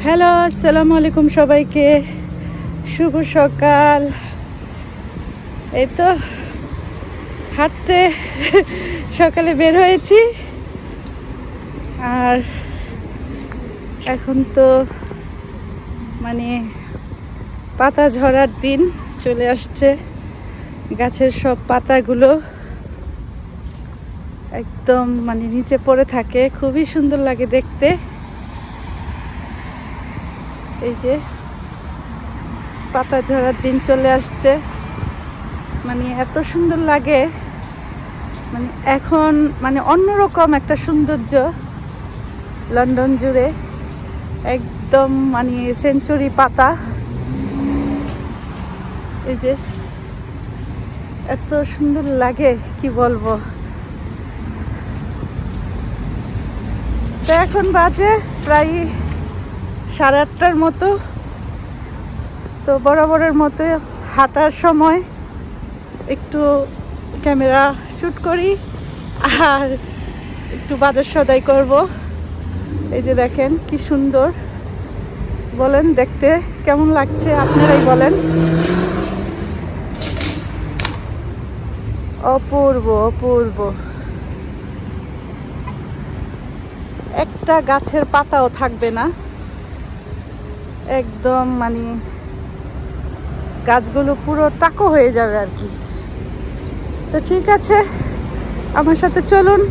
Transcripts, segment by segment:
Hello, আসসালামু আলাইকুম সবাইকে। শুভ সকাল। এই তো হাঁটতে সকালে বের হয়েছি, আর এখন তো মানে পাতা ঝরার দিন চলে আসছে। গাছের সব পাতাগুলো একদম মানে নিচে পড়ে থাকে, খুবই সুন্দর লাগে দেখতে। এই যে পাতা ঝরার দিন চলে আসছে, মানে এত সুন্দর লাগে। মানে এখন মানে অন্যরকম একটা সৌন্দর্য লন্ডন জুড়ে, একদম মানে সেঞ্চুরি পাতা। এই যে এত সুন্দর লাগে কি বলবো। তো এখন বাজে প্রায় 8:30 মতো। তো বরাবরের মতো হাঁটার সময় একটু ক্যামেরা শ্যুট করি আর একটু বাজার সদাই করব। এই যে দেখেন কি সুন্দর, বলেন দেখতে কেমন লাগছে, আপনারাই বলেন। অপূর্ব অপূর্ব, একটা গাছের পাতাও থাকবে না, একদম মানে গাছগুলো পুরো টাকো হয়ে যাবে আর কি। তো ঠিক আছে, আমার সাথে চলুন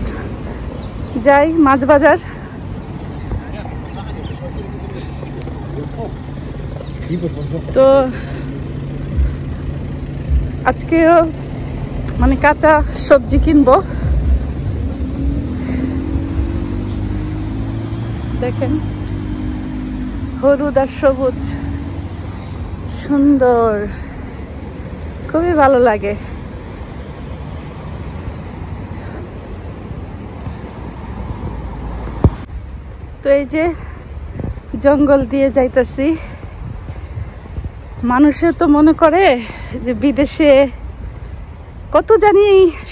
যাই মাছ বাজার। তো আজকেও মানে কাঁচা সবজি কিনবো। দেখেন হলুদ আর সবুজ, সুন্দর, খুবই ভালো লাগে। তো এই যে জঙ্গল দিয়ে যাইতাছি। মানুষে তো মনে করে যে বিদেশে কত জানি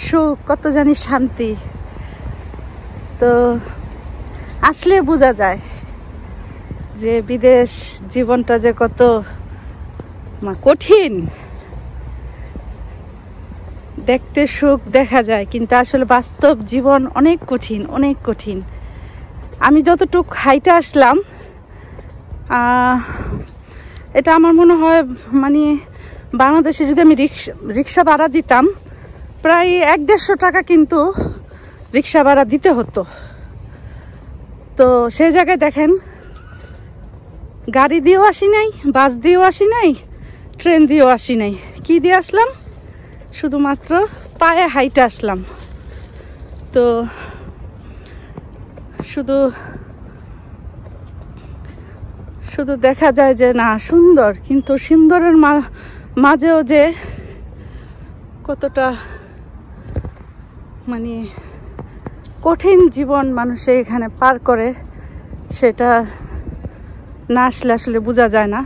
সুখ, কত জানি শান্তি। তো আসলে বোঝা যায় যে বিদেশ জীবনটা যে কত কঠিন। দেখতে সুখ দেখা যায়, কিন্তু আসলে বাস্তব জীবন অনেক কঠিন, অনেক কঠিন। আমি যতটুকু হাইটে আসলাম, এটা আমার মনে হয় মানে বাংলাদেশে যদি আমি রিক্সা ভাড়া দিতাম, প্রায় 100-150 টাকা কিন্তু রিক্সা ভাড়া দিতে হতো। তো সেই জায়গায় দেখেন, গাড়ি দিয়েও আসি নাই, বাস দিয়েও আসি নাই, ট্রেন দিয়েও আসি নাই। কি দিয়ে আসলাম? শুধুমাত্র পায়ে হাইটে আসলাম। তো শুধু শুধু দেখা যায় যে না সুন্দর, কিন্তু সুন্দরের মাঝেও যে কতটা মানে কঠিন জীবন মানুষে এখানে পার করে, সেটা না আসলে আসলে বোঝা যায় না।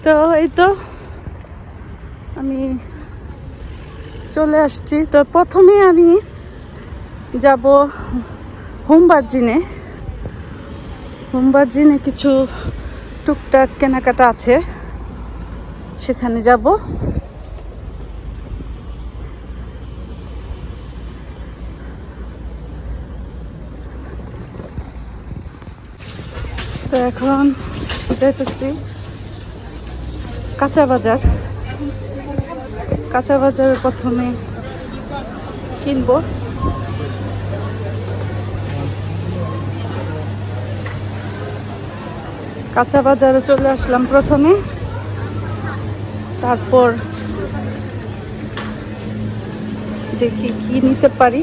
তো এই তো আমি চলে আসছি। তো প্রথমে আমি যাব হোমবার্জিনে কিছু টুকটাক কেনাকাটা আছে, সেখানে যাব। তো এখন যাইতেছি কাঁচা বাজার প্রথমে কিনবো। কাঁচা বাজারে চলে আসলাম প্রথমে, তারপর দেখি কি নিতে পারি।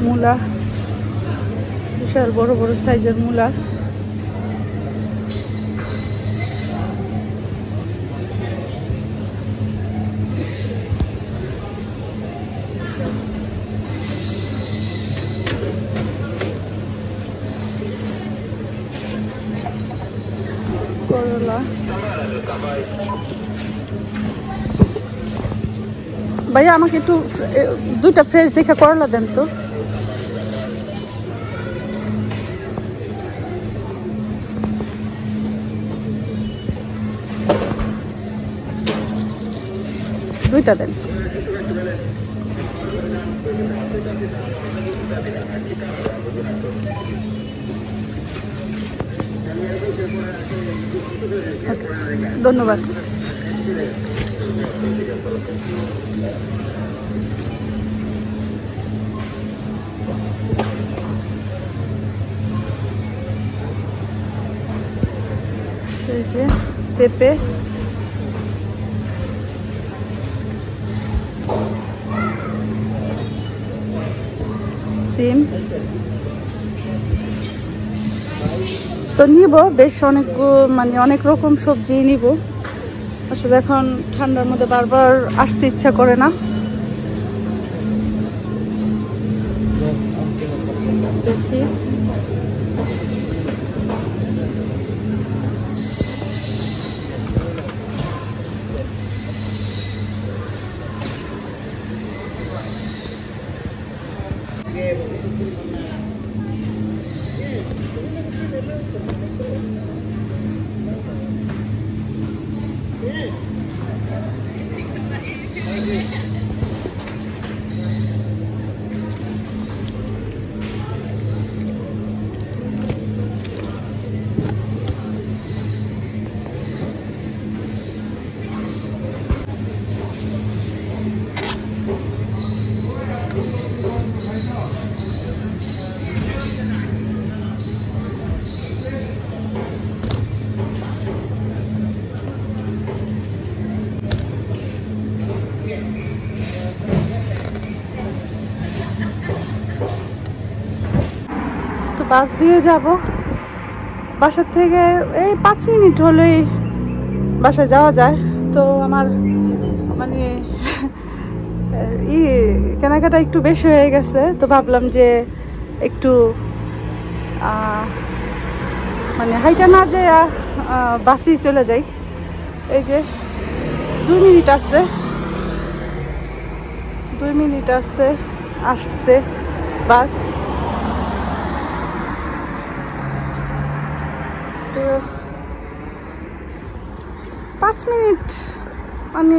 মূলা, বিশাল বড় বড় সাইজের মূলা। করলা। ভাইয়া আমাকে একটু 2টা ফ্রেশ দেখে করলা দেন তো। দুইটা দেন। ধন্যবাদ। এই যে পেঁপে, সিম তো নিব বেশ অনেক, মানে অনেক রকম সবজি নিব। আসলে এখন ঠান্ডার মধ্যে বারবার আসতে ইচ্ছা করে না। দেখি তো বাস দিয়ে যাব। বাসার থেকে এই 5 মিনিট হলেই বাসায় যাওয়া যায়। তো আমার মানে কেনাকাটা একটু বেশি হয়ে গেছে, তো ভাবলাম যে একটু মানে হাইটা না যে বাসেই চলে যাই। এই যে 2 মিনিট আছে, 2 মিনিট আছে আসতে বাস। তো 5 মিনিট মানে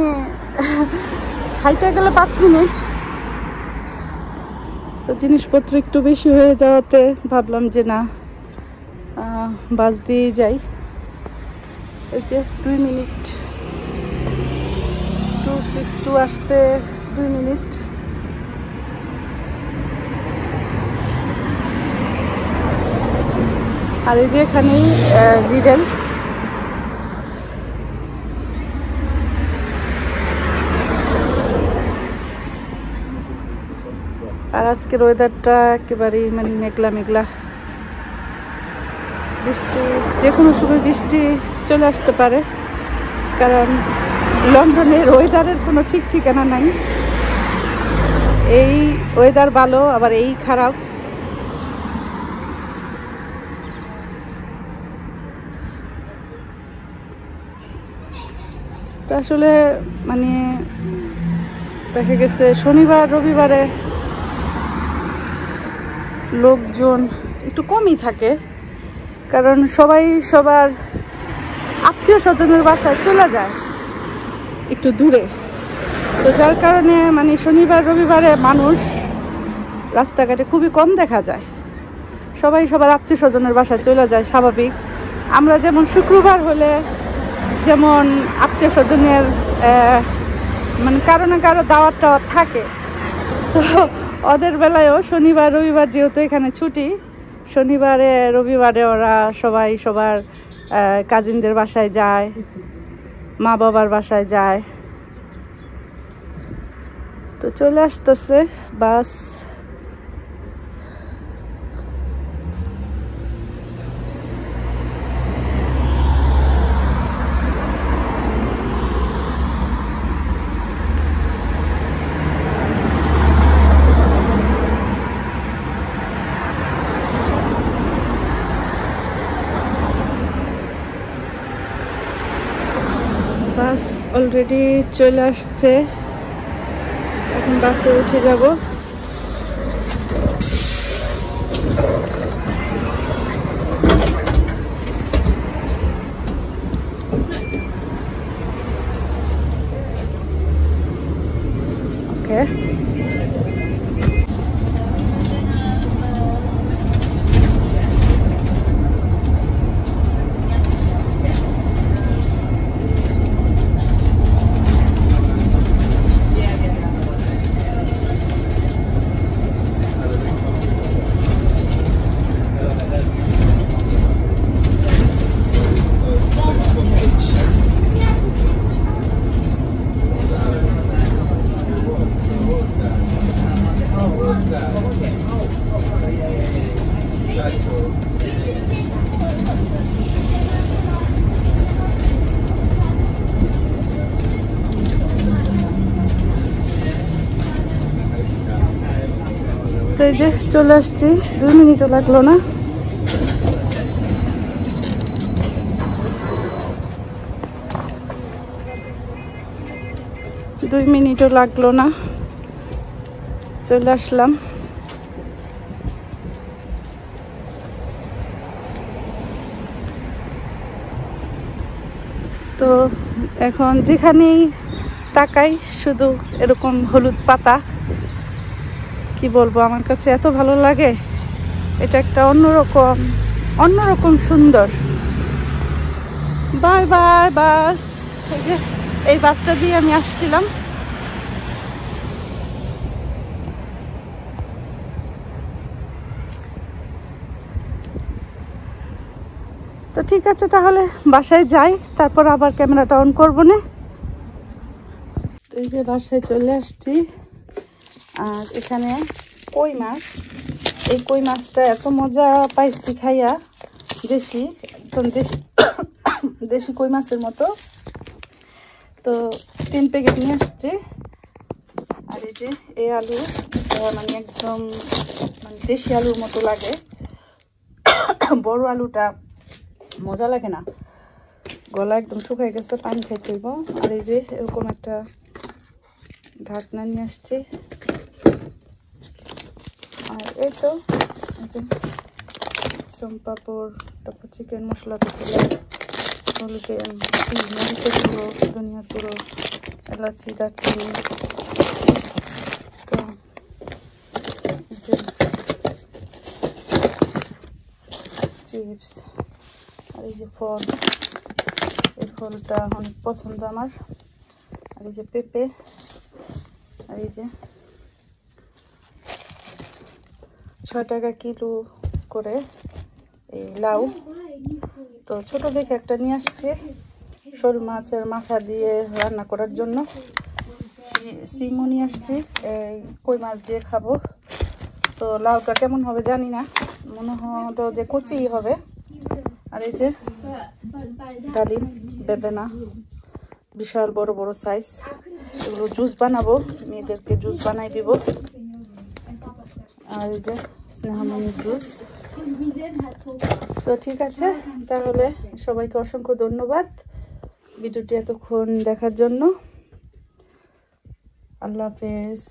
হাইটা গেলে 5 মিনিট। তো জিনিসপত্র একটু বেশি হয়ে যাওয়াতে ভাবলাম যে না, বাস দিয়ে যাই। এই যে 2 মিনিট, 262 আসতে 2 মিনিট। আর এই যে এখানেই লিডল। আর আজকের ওয়েদারটা একেবারেই মানে মেঘলা মেঘলা, বৃষ্টি যে কোনো সময় বৃষ্টি চলে আসতে পারে, কারণ লন্ডনের ওয়েদারের কোনো ঠিক ঠিকানা নাই। এই ওয়েদার ভালো, আবার এই খারাপ। তো আসলে মানে দেখা গেছে শনিবার রবিবারে লোকজন একটু কমই থাকে, কারণ সবাই সবার আত্মীয় স্বজনের বাসায় চলে যায় একটু দূরে। তো যার কারণে মানে শনিবার রবিবারে মানুষ রাস্তাঘাটে খুবই কম দেখা যায়। সবাই সবার আত্মীয় স্বজনের বাসায় চলে যায়, স্বাভাবিক। আমরা যেমন শুক্রবার হলে যেমন আত্মীয় স্বজনের মানে কারো না কারো দাওয়াত টাওয়াত থাকে, তো ওদের বেলায়ও শনিবার রবিবার যেহেতু এখানে ছুটি, শনিবারে রবিবারে ওরা সবাই সবার কাজিনদের বাসায় যায়, মা বাবার বাসায় যায়। তো চলে আসতেছে বাস। অলরেডি চলে আসছে, এখন বাসে উঠে যাব। ওকে, তো এই যে চলে আসছি, 2 মিনিটও লাগলো না। চলে আসলাম। তো এখন যেখানেই তাকাই শুধু এরকম হলুদ পাতা, কি বলবো, আমার কাছে এত ভালো লাগে। এটা একটা অন্যরকম সুন্দর। Bye bye bus. এই যে এই বাসটা দিয়ে আমি আসছিলাম। তো ঠিক আছে, তাহলে বাসায় যাই, তারপর আবার ক্যামেরাটা অন করবো না। তো এই যে বাসায় চলে আসছি, আর এখানে কই মাছ। এই কই মাছটা এত মজা পাইছি খাইয়া, দেশি, একদম দেশি কই মাছের মতো। তো 3 প্যাকেট নিয়ে আসছি। আর এই যে এই আলু, মানে একদম মানে দেশি আলুর মতো লাগে। বড় আলুটা মজা লাগে না, গলা একদম শুকাই গেছে, পানি খাইতে হইব। আর এই যে এরকম একটা ঢাকনা নিয়ে আসছি। আর এই তো সম পাপড়, তারপর চিকেন মশলা, হলুদ, মরিচের গুঁড়ো, ধনিয়ার গুঁড়ো, এলাচি, দারচিনি। তো যে চিপস, আর এই যে ফল, এই ফলটা অনেক পছন্দ আমার। আর এই যে পেঁপে, আর এই যে 6 টাকা কিলো করে এই লাউ। তো ছোট দেখে একটা নিয়ে আসছে, শোল মাছের মাথা দিয়ে রান্না করার জন্য। সিমও নিয়ে আসছি, এই কই মাছ দিয়ে খাবো। তো লাউটা কেমন হবে জানি না, মনে হলো যে কচিই হবে। আর এই যে ডালিম, বেদানা, বিশাল বড় বড় সাইজ। এগুলো জুস বানাবো, মেয়েদেরকে জুস বানাই দিব। আর এই যে স্নেহামণির জুস। তো ঠিক আছে, তাহলে সবাইকে অসংখ্য ধন্যবাদ ভিডিওটি এতক্ষণ দেখার জন্য। আল্লাহ হাফেজ।